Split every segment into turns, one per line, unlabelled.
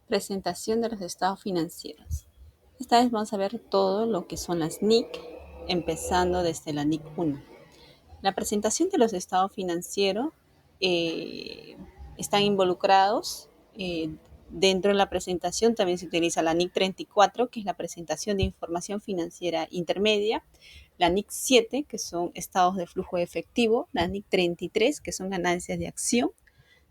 Presentación de los estados financieros. Esta vez vamos a ver todo lo que son las NIC, empezando desde la NIC 1. La presentación de los estados financieros eh, están involucrados. Dentro de la presentación también se utiliza la NIC 34, que es la presentación de información financiera intermedia, la NIC 7, que son estados de flujo efectivo, la NIC 33, que son ganancias de acción,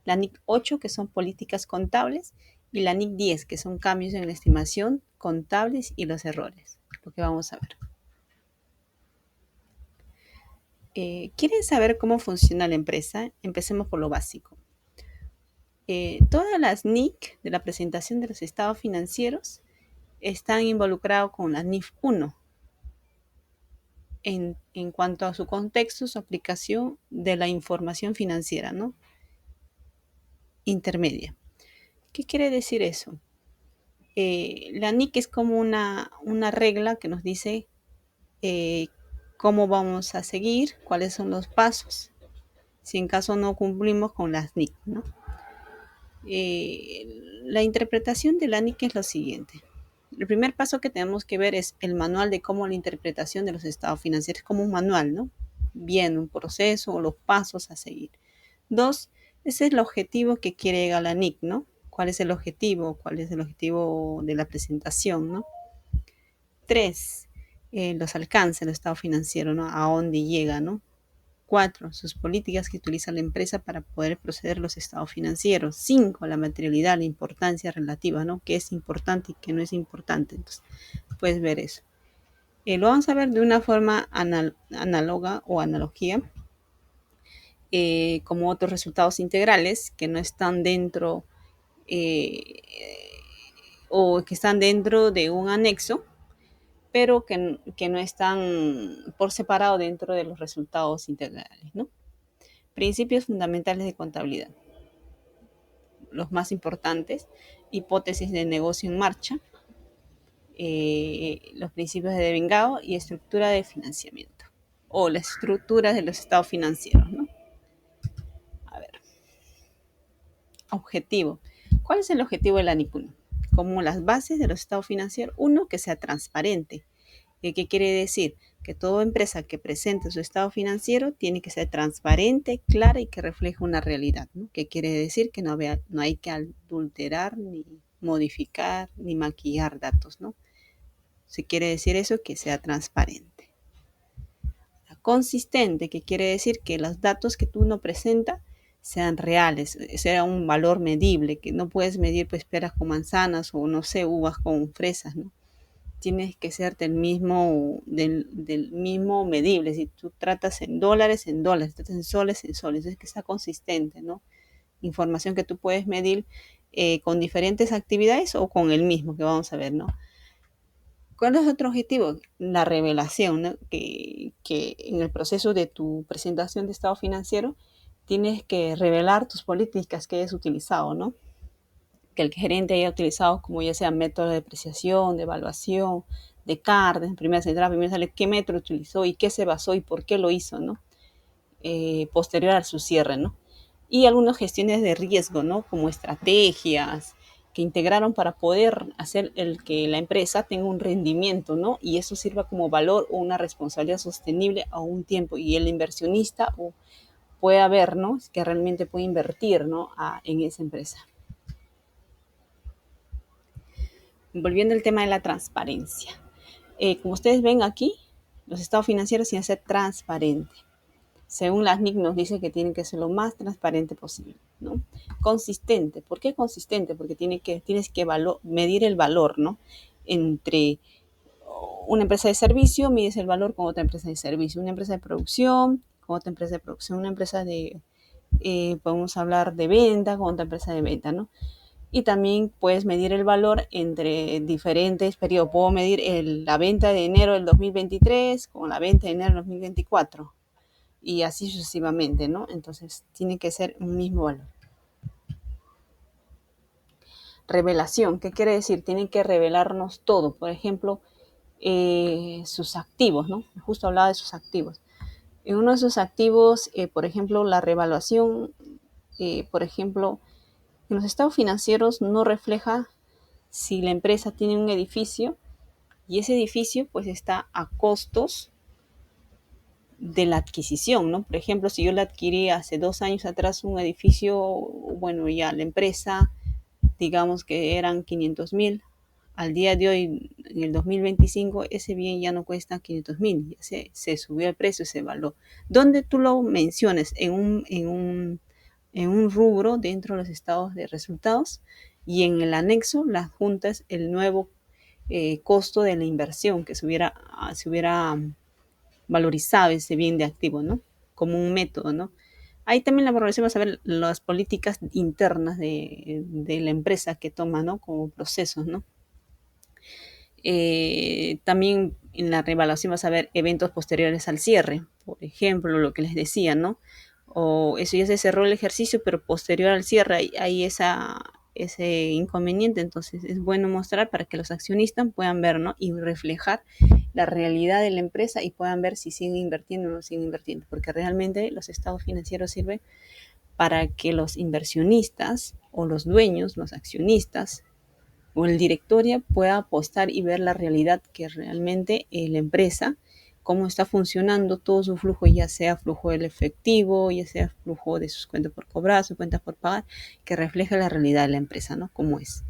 la NIC 8, que son políticas contables, y la NIC 10, que son cambios en la estimación contables y los errores, lo que vamos a ver. ¿Quieren saber cómo funciona la empresa? Empecemos por lo básico. Todas las NIC de la presentación de los estados financieros están involucrados con la NIF 1 en cuanto a su contexto, su aplicación de la información financiera, ¿no? Intermedia. ¿Qué quiere decir eso? La NIC es como una regla que nos dice eh, cómo vamos a seguir, cuáles son los pasos, si en caso no cumplimos con las NIC, ¿no? La interpretación de la NIC es lo siguiente. El primer paso que tenemos que ver es el manual de cómo la interpretación de los estados financieros, como un manual, ¿no? Bien, un proceso o los pasos a seguir. Dos, ese es el objetivo que quiere llegar la NIC, ¿no? ¿Cuál es el objetivo? ¿Cuál es el objetivo de la presentación, ¿no? Tres, los alcances del estado financiero, ¿no? A dónde llega, ¿no? Cuatro, sus políticas que utiliza la empresa para poder proceder a los estados financieros. Cinco, la materialidad, la importancia relativa, ¿no? ¿Qué es importante y qué no es importante? Entonces, puedes ver eso. Lo vamos a ver de una forma análoga o analogía, como otros resultados integrales que no están dentro eh, o que están dentro de un anexo, pero que no están por separado dentro de los resultados integrales, ¿no? Principios fundamentales de contabilidad. Los más importantes: hipótesis de negocio en marcha, los principios de devengado y estructura de financiamiento, o la estructura de los estados financieros, ¿no? A ver, objetivo. ¿Cuál es el objetivo de la NIC1? Como las bases de los estados financieros, uno, que sea transparente. ¿Qué quiere decir? Que toda empresa que presente su estado financiero tiene que ser transparente, clara y que refleje una realidad, ¿no? ¿Qué quiere decir? Que no hay que adulterar, ni modificar, ni maquillar datos, ¿no? Si quiere decir eso, que sea transparente. Consistente, que quiere decir que los datos que tú no presentas sean reales, sea un valor medible, que no puedes medir pues peras con manzanas o no sé, uvas con fresas, ¿no? Tienes que ser del mismo medible. Si tú tratas en dólares, tratas en soles, es que sea consistente, ¿no? Información que tú puedes medir con diferentes actividades o con el mismo, que vamos a ver, ¿no? ¿Cuál es otro objetivo? La revelación, ¿no? Que en el proceso de tu presentación de estado financiero tienes que revelar tus políticas que hayas utilizado, ¿no? Que el gerente haya utilizado, como ya sea método de depreciación, de evaluación, de CAR, de primera central, primera sale, qué método utilizó y qué se basó y por qué lo hizo, ¿no? Posterior a su cierre, ¿no? Y algunas gestiones de riesgo, ¿no? Como estrategias que integraron para poder hacer el que la empresa tenga un rendimiento, ¿no? Y eso sirva como valor o una responsabilidad sostenible a un tiempo y el inversionista pueda ver, ¿no? Que realmente puede invertir, ¿no? En esa empresa. Volviendo al tema de la transparencia. Como ustedes ven aquí, los estados financieros tienen que ser transparentes. Según las NIC nos dice que tienen que ser lo más transparente posible, ¿no? Consistente. ¿Por qué consistente? Porque tienes que medir el valor, ¿no? Entre una empresa de servicio, mides el valor con otra empresa de servicio. Una empresa de producción, con otra empresa de producción. Una empresa podemos hablar de venta, con otra empresa de venta, ¿no? Y también puedes medir el valor entre diferentes periodos. Puedo medir la venta de enero del 2023 con la venta de enero del 2024 y así sucesivamente, ¿no? Entonces tiene que ser un mismo valor. Revelación, ¿qué quiere decir? Tienen que revelarnos todo. Por ejemplo, sus activos, ¿no? Justo hablaba de sus activos. En uno de sus activos, por ejemplo, la revaluación, por ejemplo, en los estados financieros no refleja Si la empresa tiene un edificio y ese edificio pues está a costos de la adquisición, ¿no? Por ejemplo, si yo la adquirí hace 2 años atrás un edificio, bueno, ya la empresa, digamos que eran 500.000, al día de hoy, en el 2025, ese bien ya no cuesta 500.000, ya se subió el precio, se evaluó. ¿Dónde tú lo menciones? En un rubro dentro de los estados de resultados, y en el anexo las juntas el nuevo costo de la inversión que se hubiera valorizado ese bien de activo, ¿no? Como un método, ¿no? Ahí también la valoración va a ver las políticas internas de la empresa que toma, ¿no? Como procesos, ¿no? También en la reevaluación vas a ver eventos posteriores al cierre, por ejemplo, lo que les decía, ¿no? O eso ya se cerró el ejercicio, pero posterior al cierre hay ese inconveniente, entonces es bueno mostrar para que los accionistas puedan ver, ¿no? Y reflejar la realidad de la empresa y puedan ver si siguen invirtiendo o no siguen invirtiendo, porque realmente los estados financieros sirven para que los inversionistas o los dueños, los accionistas, o el directorio pueda apostar y ver la realidad que realmente la empresa, cómo está funcionando todo su flujo, ya sea flujo del efectivo, ya sea flujo de sus cuentas por cobrar, sus cuentas por pagar, que refleja la realidad de la empresa, ¿no? Cómo es.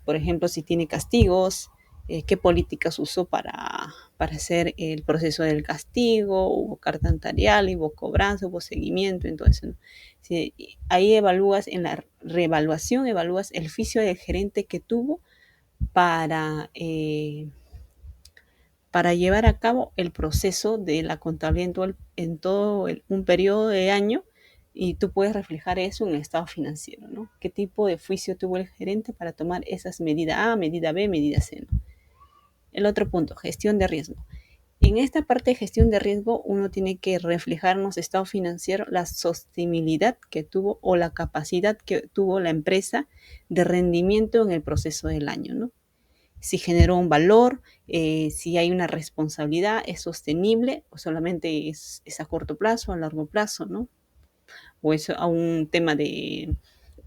Por ejemplo, si tiene castigos, qué políticas usó para hacer el proceso del castigo, hubo carta notarial, hubo cobranza, hubo seguimiento, entonces, ¿no? Sí, ahí evalúas, en la reevaluación, evalúas el oficio del gerente que tuvo para, eh, para llevar a cabo el proceso de la contabilidad en todo un periodo de año, y tú puedes reflejar eso en el estado financiero, ¿no? ¿Qué tipo de juicio tuvo el gerente para tomar esas medidas A, medida B, medida C, ¿no? El otro punto, gestión de riesgo. En esta parte de gestión de riesgo, uno tiene que reflejar en los estados financieros la sostenibilidad que tuvo o la capacidad que tuvo la empresa de rendimiento en el proceso del año, ¿no? Si generó un valor, si hay una responsabilidad, es sostenible o solamente es a corto plazo, a largo plazo, ¿no? O es a un tema de,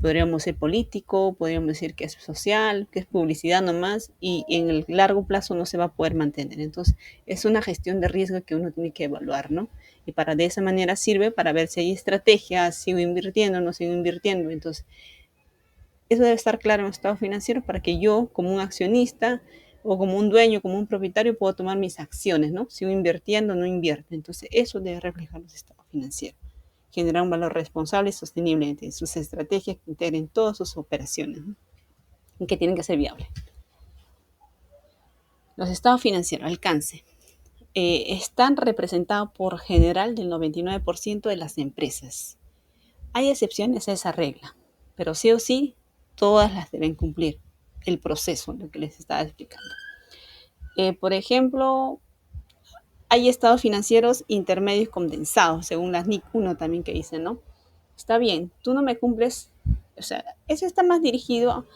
podríamos ser político, podríamos decir que es social, que es publicidad nomás, y en el largo plazo no se va a poder mantener. Entonces, es una gestión de riesgo que uno tiene que evaluar, ¿no? Y de esa manera sirve para ver si hay estrategias, sigo invirtiendo, no sigo invirtiendo. Entonces, eso debe estar claro en los estados financieros para que yo, como un accionista o como un dueño, como un propietario, pueda tomar mis acciones, ¿no? Sigo invirtiendo, no invierto. Entonces, eso debe reflejar los estados financieros. Generar un valor responsable y sostenible en sus estrategias que integren todas sus operaciones, ¿no? Y que tienen que ser viables. Los estados financieros, alcance. Están representados por general del 99% de las empresas. Hay excepciones a esa regla, pero sí o sí, todas las deben cumplir el proceso, lo que les estaba explicando. Por ejemplo, hay estados financieros intermedios condensados, según las NIC 1 también que dicen, ¿no? Está bien, tú no me cumples, o sea, eso está más dirigido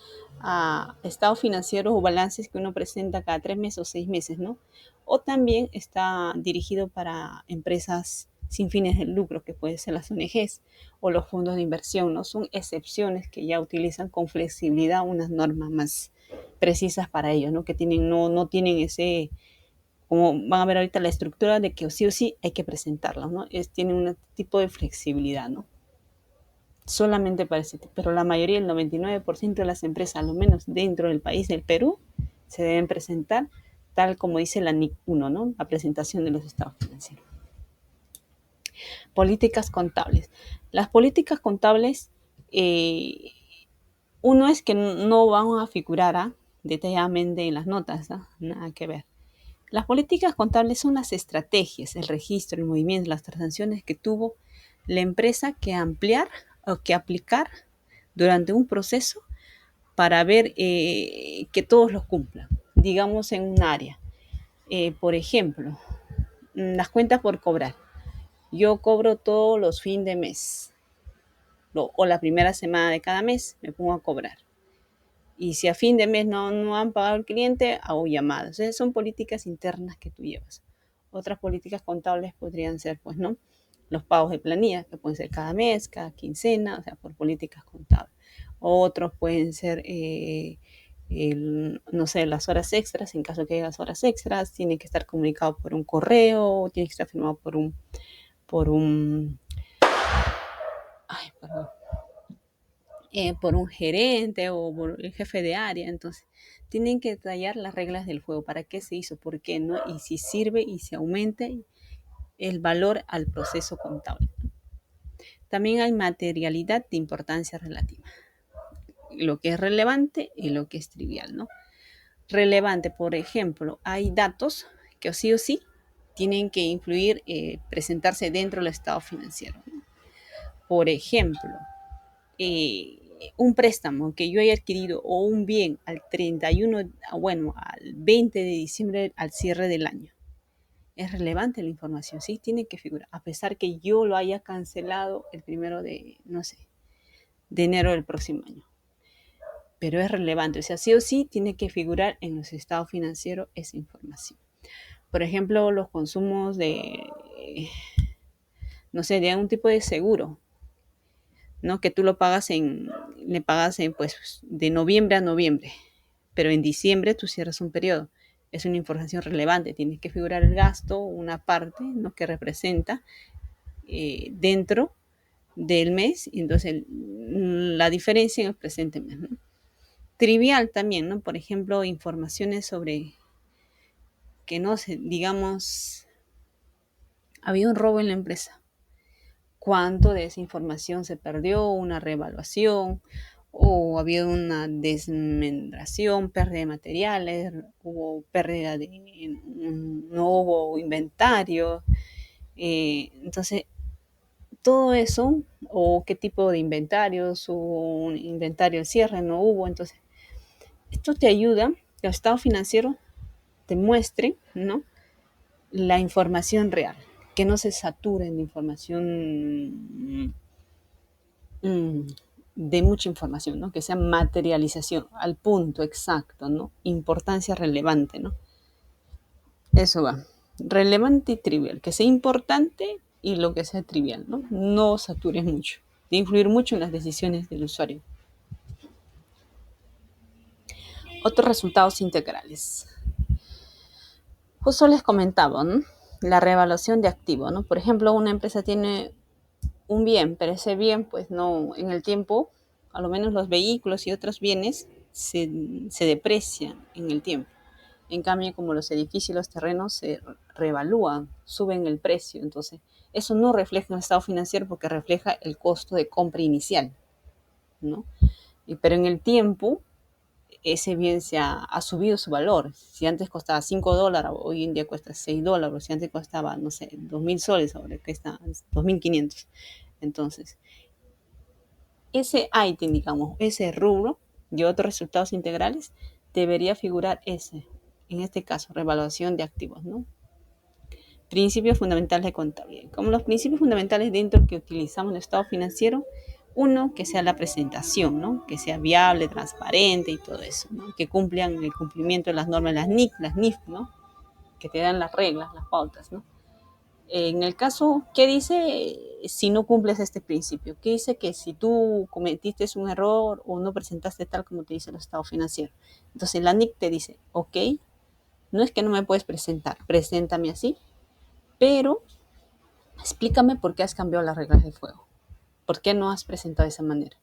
a estados financieros o balances que uno presenta cada 3 meses o 6 meses, ¿no? O también está dirigido para empresas sin fines de lucro, que pueden ser las ONGs o los fondos de inversión, ¿no? Son excepciones que ya utilizan con flexibilidad unas normas más precisas para ellos, ¿no? Que no tienen ese, como van a ver ahorita, la estructura de que o sí hay que presentarlos, ¿no? Tienen un tipo de flexibilidad, ¿no? Solamente para ese tipo, pero la mayoría, el 99% de las empresas, a lo menos dentro del país del Perú, se deben presentar tal como dice la NIC 1, ¿no? La presentación de los estados financieros. Políticas contables. Las políticas contables, uno es que no van a figurar detalladamente en las notas, ¿no? Nada que ver. Las políticas contables son las estrategias, el registro, el movimiento, las transacciones que tuvo la empresa que ampliar o que aplicar durante un proceso para ver que todos los cumplan, digamos en un área. Por ejemplo, las cuentas por cobrar. Yo cobro todos los fines de mes o la primera semana de cada mes me pongo a cobrar. Y si a fin de mes no han pagado el cliente, hago llamadas. Entonces son políticas internas que tú llevas. Otras políticas contables podrían ser, pues, ¿no? Los pagos de planilla, que pueden ser cada mes, cada quincena, o sea, por políticas contables. Otros pueden ser, no sé, las horas extras. En caso que haya horas extras, tiene que estar comunicado por un correo, tiene que estar firmado por un, ay, perdón, por un gerente o por el jefe de área. Entonces, tienen que detallar las reglas del juego, para qué se hizo, por qué no, y si sirve y se aumente el valor al proceso contable. También hay materialidad de importancia relativa, lo que es relevante y lo que es trivial, ¿no? Relevante, por ejemplo, hay datos que sí o sí tienen que influir, presentarse dentro del estado financiero, ¿no? Por ejemplo, un préstamo que yo haya adquirido o un bien al 31, bueno, al 20 de diciembre, al cierre del año. Es relevante la información, sí, tiene que figurar, a pesar que yo lo haya cancelado el primero de, no sé, de enero del próximo año. Pero es relevante, o sea, sí o sí tiene que figurar en los estados financieros esa información. Por ejemplo, los consumos de, no sé, de un tipo de seguro, ¿no? Que tú le pagas en, pues, de noviembre a noviembre, pero en diciembre tú cierras un periodo. Es una información relevante, tienes que figurar el gasto, una parte, ¿no? Que representa, dentro del mes, y entonces la diferencia en el presente mes, ¿no? Trivial también, ¿no? Por ejemplo, informaciones sobre que no sé, digamos, había un robo en la empresa. ¿Cuánto de esa información se perdió? Una reevaluación, o había una desmembración, pérdida de materiales, hubo pérdida de, no hubo inventario. Entonces, todo eso, o qué tipo de inventarios, hubo un inventario al cierre, no hubo. Entonces, esto te ayuda, que el estado financiero te muestre, ¿no? La información real, que no se saturen de información, mm, de mucha información, ¿no? Que sea materialización al punto exacto, ¿no? Importancia relevante, ¿no? Eso va. Relevante y trivial, que sea importante y lo que sea trivial, ¿no? No satures mucho, de influir mucho en las decisiones del usuario. Otros resultados integrales. Justo les comentaba, ¿no? La reevaluación de activos, ¿no? Por ejemplo, una empresa tiene un bien, pero ese bien, pues no, en el tiempo, a lo menos los vehículos y otros bienes se deprecian en el tiempo. En cambio, como los edificios y los terrenos se revalúan, suben el precio. Entonces, eso no refleja en el estado financiero porque refleja el costo de compra inicial, ¿no? Pero en el tiempo, ese bien ha subido su valor. Si antes costaba $5, hoy en día cuesta $6. Si antes costaba, no sé, 2.000 soles, ahora cuesta 2.500. Entonces, ese ítem, digamos, ese rubro y otros resultados integrales, debería figurar ese, en este caso, revaluación de activos, ¿no? Principios fundamentales de contabilidad. Como los principios fundamentales dentro que utilizamos en el estado financiero, uno, que sea la presentación, ¿no? Que sea viable, transparente y todo eso, ¿no? Que cumplan el cumplimiento de las normas, las NIC, las NIF, ¿no? Que te dan las reglas, las pautas, ¿no? En el caso, ¿qué dice si no cumples este principio? ¿Qué dice que si tú cometiste un error o no presentaste tal como te dice el estado financiero? Entonces la NIC te dice, ok, no es que no me puedes presentar, preséntame así, pero explícame por qué has cambiado las reglas del juego. ¿Por qué no has presentado de esa manera?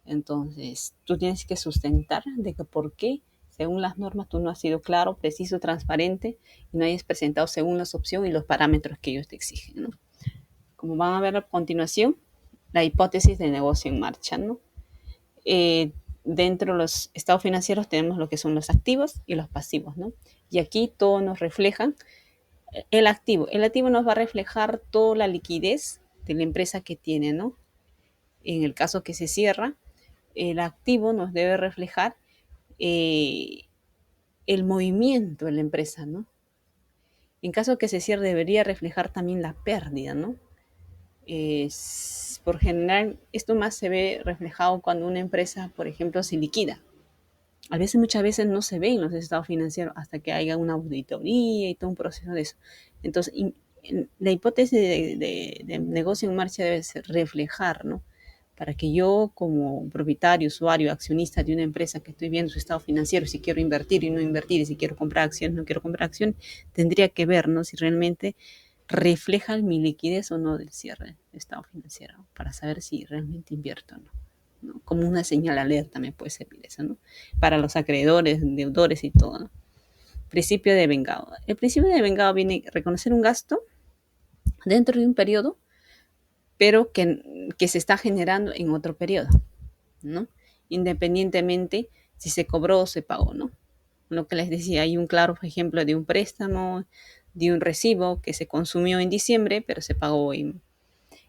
Entonces, tú tienes que sustentar de que por qué, según las normas, tú no has sido claro, preciso, transparente y no hayas presentado según las opciones y los parámetros que ellos te exigen, ¿no? Como van a ver a continuación, la hipótesis de negocio en marcha, ¿no? Dentro de los estados financieros tenemos lo que son los activos y los pasivos, ¿no? Y aquí todo nos refleja el activo. El activo nos va a reflejar toda la liquidez de la empresa que tiene, ¿no? En el caso que se cierra, el activo nos debe reflejar, eh, el movimiento de la empresa, ¿no? En caso que se cierre, debería reflejar también la pérdida, ¿no? Por general, esto más se ve reflejado cuando una empresa, por ejemplo, se liquida. A veces, muchas veces no se ve en los estados financieros hasta que haya una auditoría y todo un proceso de eso. Entonces, la hipótesis de negocio en marcha debe ser reflejar, ¿no? para que yo como propietario, usuario, accionista de una empresa que estoy viendo su estado financiero, si quiero invertir y no invertir, y si quiero comprar acciones, no quiero comprar acciones, tendría que ver, ¿no?, si realmente refleja mi liquidez o no del cierre del estado financiero, para saber si realmente invierto o no, ¿no? Como una señal alerta me puede servir eso, ¿no? Para los acreedores, deudores y todo, ¿no? Principio de vengado. El principio de vengado viene a reconocer un gasto dentro de un periodo, pero que se está generando en otro periodo, ¿no? Independientemente si se cobró o se pagó, ¿no? Lo que les decía, hay un claro ejemplo de un préstamo, de un recibo que se consumió en diciembre, pero se pagó en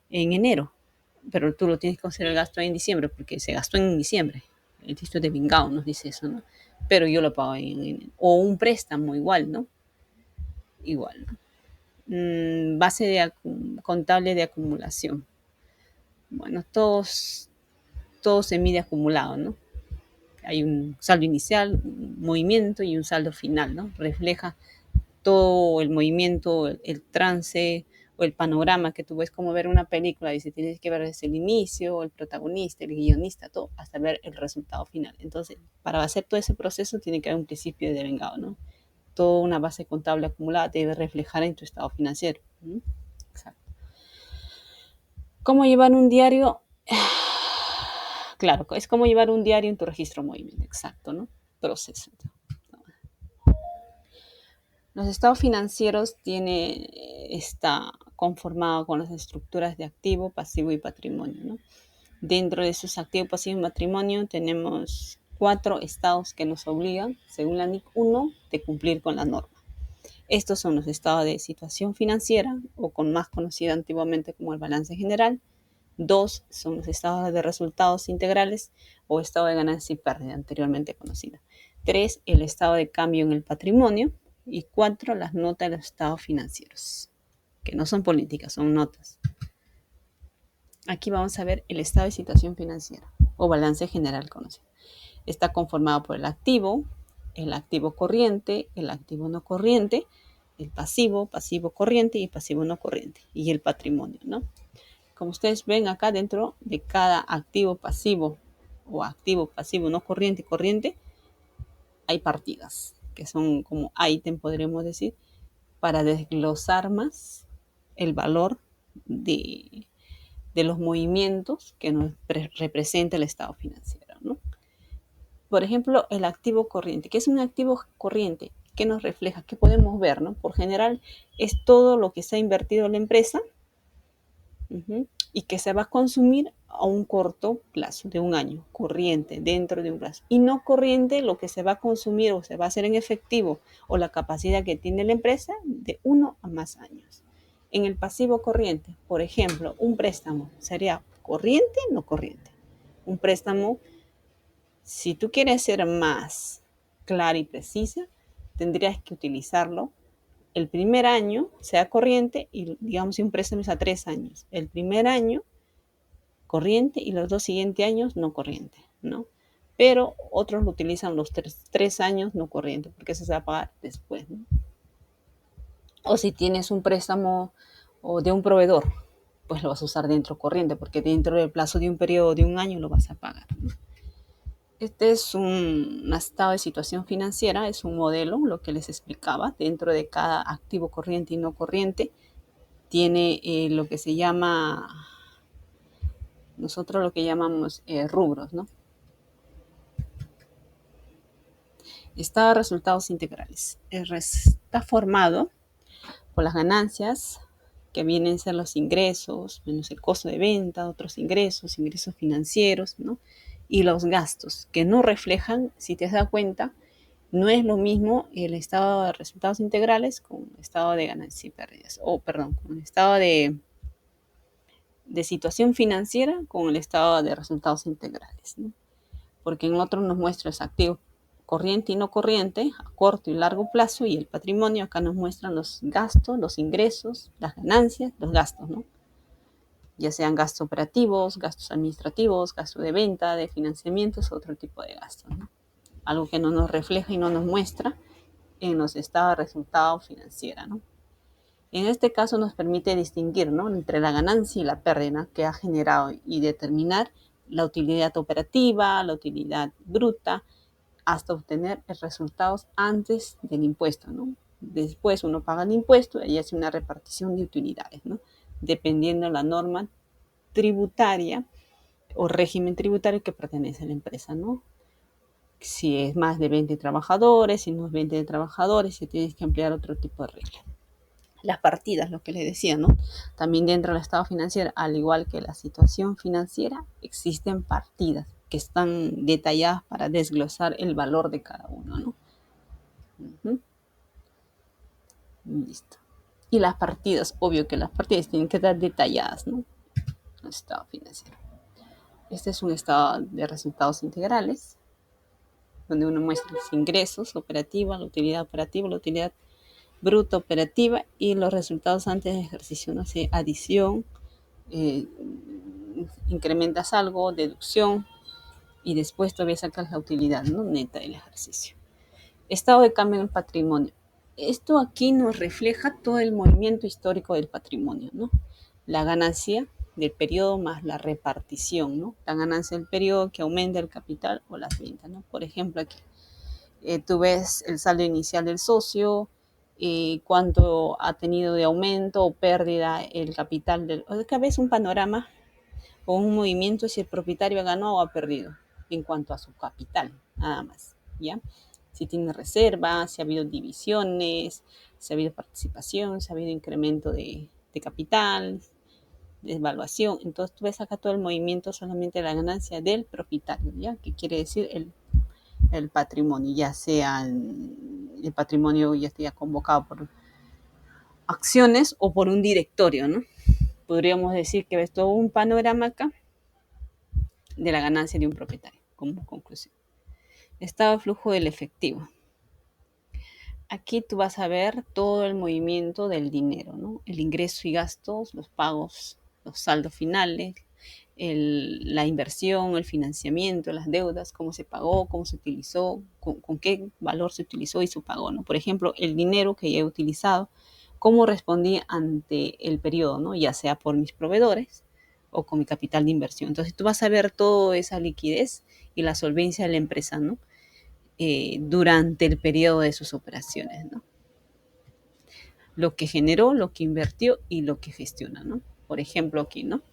enero. Pero tú lo tienes que hacer el gasto en diciembre porque se gastó en diciembre. El título de Vingao nos dice eso, ¿no? Pero yo lo pago o un préstamo igual, ¿no? Igual, ¿no? Base contable de acumulación. Bueno, todo se mide acumulado, ¿no? Hay un saldo inicial, un movimiento y un saldo final, ¿no? Refleja todo el movimiento, el trance o el panorama que tú ves, como ver una película, dice, tienes que ver desde el inicio, el protagonista, el guionista, todo, hasta ver el resultado final. Entonces, para hacer todo ese proceso tiene que haber un principio de devengado, ¿no? Toda una base contable acumulada debe reflejar en tu estado financiero. ¿No? Exacto. ¿Cómo llevar un diario? Claro, es como llevar un diario en tu registro de movimiento, exacto, ¿no? Proceso. Los estados financieros está conformado con las estructuras de activo, pasivo y patrimonio, ¿no? Dentro de esos activos, pasivo y patrimonio tenemos 4 estados que nos obligan, según la NIC 1, de cumplir con la norma. Estos son los estados de situación financiera, o con más conocido antiguamente como el balance general. 2 son los estados de resultados integrales o estado de ganancia y pérdida, anteriormente conocido. 3, el estado de cambio en el patrimonio. Y 4, las notas de los estados financieros, que no son políticas, son notas. Aquí vamos a ver el estado de situación financiera o balance general conocido. Está conformado por el activo corriente, el activo no corriente, el pasivo corriente y el pasivo no corriente, y el patrimonio, ¿no? Como ustedes ven acá, dentro de cada activo pasivo o activo pasivo no corriente y corriente, hay partidas, que son como ítem, podríamos decir, para desglosar más el valor de los movimientos que nos representa el estado financiero, ¿no? Por ejemplo, el activo corriente. ¿Qué es un activo corriente? ¿Qué nos refleja? ¿Qué podemos ver, no? Por general, es todo lo que se ha invertido en la empresa y que se va a consumir a un corto plazo de un año, corriente, dentro de un plazo. Y no corriente, lo que se va a consumir o se va a hacer en efectivo o la capacidad que tiene la empresa de 1 a más años. En el pasivo corriente, por ejemplo, un préstamo sería corriente, no corriente. Un préstamo, si tú quieres ser más clara y precisa, tendrías que utilizarlo el primer año, sea corriente, y digamos si un préstamo es a 3 años. El primer año, corriente, y los 2 siguientes años, no corriente, ¿no? Pero otros lo utilizan los 3 años no corriente, porque eso se va a pagar después, ¿no? O si tienes un préstamo o de un proveedor, pues lo vas a usar dentro corriente, porque dentro del plazo de un periodo de un año lo vas a pagar, ¿no? Este es un estado de situación financiera, es un modelo, lo que les explicaba. Dentro de cada activo corriente y no corriente tiene lo que se llama, nosotros lo que llamamos rubros, ¿no? Estado de resultados integrales. Está formado por las ganancias, que vienen a ser los ingresos, menos el costo de venta, otros ingresos financieros, ¿no? Y los gastos, que no reflejan, si te das cuenta, no es lo mismo el estado de resultados integrales con el estado de ganancias y pérdidas, con el estado de situación financiera con el estado de resultados integrales, ¿no? Porque en otro nos muestra los activos corriente y no corriente, a corto y largo plazo, y el patrimonio acá nos muestran los gastos, los ingresos, las ganancias, los gastos, ¿no? Ya sean gastos operativos, gastos administrativos, gastos de venta, de financiamientos, otro tipo de gastos, ¿no? Algo que no nos refleja y no nos muestra en los estados de resultados financieros, ¿no? En este caso nos permite distinguir, ¿no?, entre la ganancia y la pérdida que ha generado y determinar la utilidad operativa, la utilidad bruta, hasta obtener los resultados antes del impuesto, ¿no? Después uno paga el impuesto y hace una repartición de utilidades, ¿no?, dependiendo de la norma tributaria o régimen tributario que pertenece a la empresa, ¿no? Si es más de 20 trabajadores, si no es 20 trabajadores, si tienes que emplear otro tipo de reglas. Las partidas, lo que les decía, ¿no? También dentro del estado financiero, al igual que la situación financiera, existen partidas que están detalladas para desglosar el valor de cada uno, ¿no? Uh-huh. Listo. Y las partidas, obvio que las partidas tienen que estar detalladas, ¿no? El estado financiero. Este es un estado de resultados integrales, donde uno muestra los ingresos operativos, la utilidad bruta operativa y los resultados antes del ejercicio, no sé, adición, eh, incrementas algo, deducción, y después todavía sacas la utilidad, ¿no?, neta del ejercicio. Estado de cambio en el patrimonio. Esto aquí nos refleja todo el movimiento histórico del patrimonio, ¿no? La ganancia del periodo más la repartición, ¿no? La ganancia del periodo que aumenta el capital o las ventas, ¿no? Por ejemplo, aquí tú ves el saldo inicial del socio, cuánto ha tenido de aumento o pérdida el capital del... O sea, que ves un panorama o un movimiento si el propietario ha ganado o ha perdido en cuanto a su capital, nada más, ¿ya? Si tiene reservas, si ha habido divisiones, si ha habido participación, si ha habido incremento de capital, de evaluación. Entonces tú ves acá todo el movimiento solamente de la ganancia del propietario, ¿ya? Que quiere decir el patrimonio, ya sea el patrimonio ya esté convocado por acciones o por un directorio, ¿no? Podríamos decir que ves todo un panorama acá de la ganancia de un propietario, como conclusión. Estado de flujo del efectivo. Aquí tú vas a ver todo el movimiento del dinero, ¿no? El ingreso y gastos, los pagos, los saldos finales, la inversión, el financiamiento, las deudas, cómo se pagó, cómo se utilizó, con qué valor se utilizó y se pagó, ¿no? Por ejemplo, el dinero que he utilizado, cómo respondí ante el periodo, ¿no? Ya sea por mis proveedores o con mi capital de inversión. Entonces tú vas a ver toda esa liquidez y la solvencia de la empresa, ¿no? Durante el periodo de sus operaciones, ¿no? Lo que generó, lo que invirtió y lo que gestiona, ¿no? Por ejemplo, aquí, ¿no?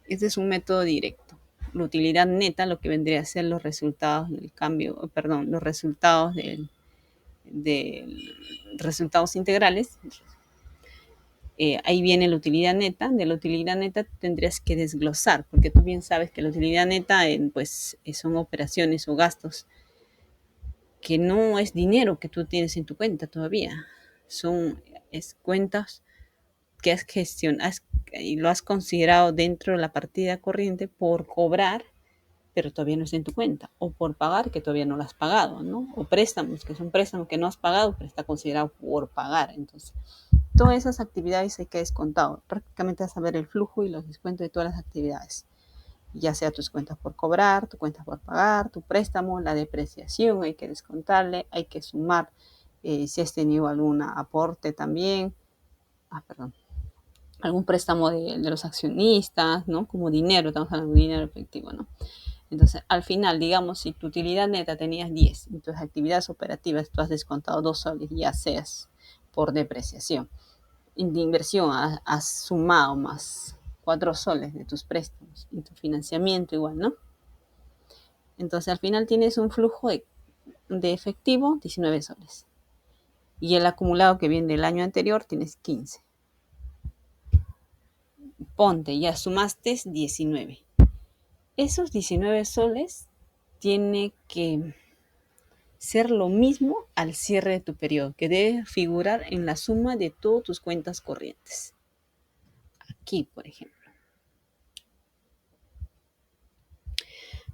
Este es un método directo. La utilidad neta, lo que vendría a ser los resultados del cambio, perdón, los resultados resultados integrales. Ahí viene la utilidad neta. De la utilidad neta tendrías que desglosar, porque tú bien sabes que la utilidad neta pues, son operaciones o gastos que no es dinero que tú tienes en tu cuenta todavía. Es cuentas que has gestionado y lo has considerado dentro de la partida corriente por cobrar, pero todavía no está en tu cuenta, o por pagar, que todavía no lo has pagado, ¿no? O préstamos, que son préstamos que no has pagado, pero está considerado por pagar. Entonces, todas esas actividades hay que descontar. Prácticamente vas a ver el flujo y los descuentos de todas las actividades, ya sea tus cuentas por cobrar, tu cuenta por pagar, tu préstamo, la depreciación, hay que descontarle, hay que sumar si has tenido algún aporte también, algún préstamo de los accionistas, ¿no? Como dinero, estamos hablando de dinero efectivo, ¿no? Entonces, al final, digamos, si tu utilidad neta tenías 10, en tus actividades operativas tú has descontado 2 soles, ya seas por depreciación. De inversión has sumado más 4 soles de tus préstamos y tu financiamiento igual, ¿no? Entonces, al final tienes un flujo de efectivo 19 soles. Y el acumulado que viene del año anterior tienes 15. Ponte, ya sumaste 19. Esos 19 soles tiene que ser lo mismo al cierre de tu periodo, que debe figurar en la suma de todas tus cuentas corrientes. Aquí, por ejemplo.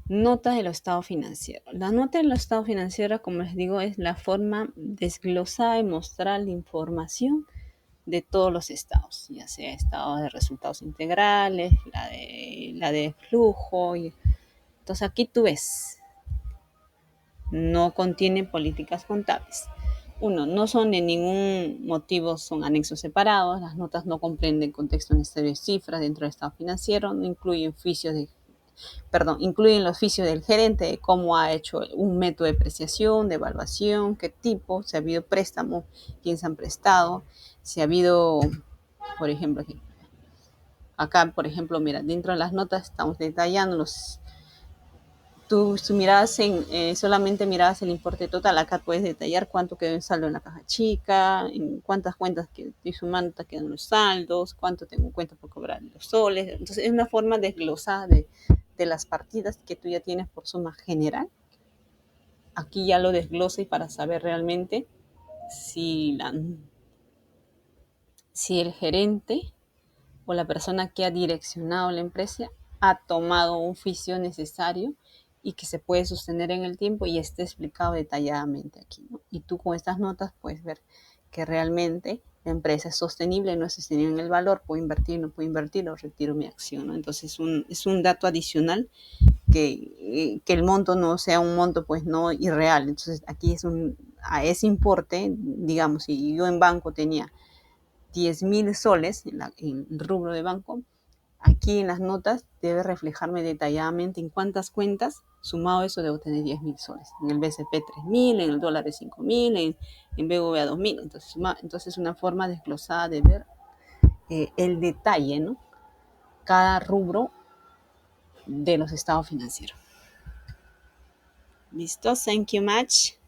Nota del estado financiero. La nota del estado financiero, como les digo, es la forma desglosada de mostrar la información de todos los estados, ya sea estado de resultados integrales, la de flujo. Entonces aquí tú ves, no contiene políticas contables. Uno, no son de ningún motivo, son anexos separados, las notas no comprenden contexto necesario de cifras dentro del estado financiero, no incluyen incluyen los oficios del gerente de cómo ha hecho un método de apreciación, de evaluación, qué tipo, si ha habido préstamo, quién se han prestado, si ha habido, por ejemplo, acá, por ejemplo, mira, dentro de las notas estamos detallando tú mirabas solamente mirabas el importe total, acá puedes detallar cuánto quedó en saldo en la caja chica, en cuántas cuentas que estoy sumando te quedan los saldos, cuánto tengo en cuenta por cobrar los soles. Entonces es una forma desglosada de las partidas que tú ya tienes por suma general. Aquí ya lo desglosa y para saber realmente si, si el gerente o la persona que ha direccionado la empresa ha tomado un oficio necesario y que se puede sostener en el tiempo y esté explicado detalladamente aquí, ¿no? Y tú con estas notas puedes ver que realmente la empresa es sostenible, no es sostenible en el valor, puedo invertir, no puedo invertir o retiro mi acción, ¿no? Entonces es un dato adicional que el monto no sea un monto pues no irreal. Entonces aquí a ese importe, digamos, si yo en banco tenía 10.000 soles en el rubro de banco, aquí en las notas debe reflejarme detalladamente en cuántas cuentas, sumado eso, debo tener 10.000 soles. En el BCP 3.000, en el dólar 5.000, en BBVA 2.000. Entonces una forma desglosada de ver el detalle, ¿no? Cada rubro de los estados financieros. ¿Listo? Thank you much.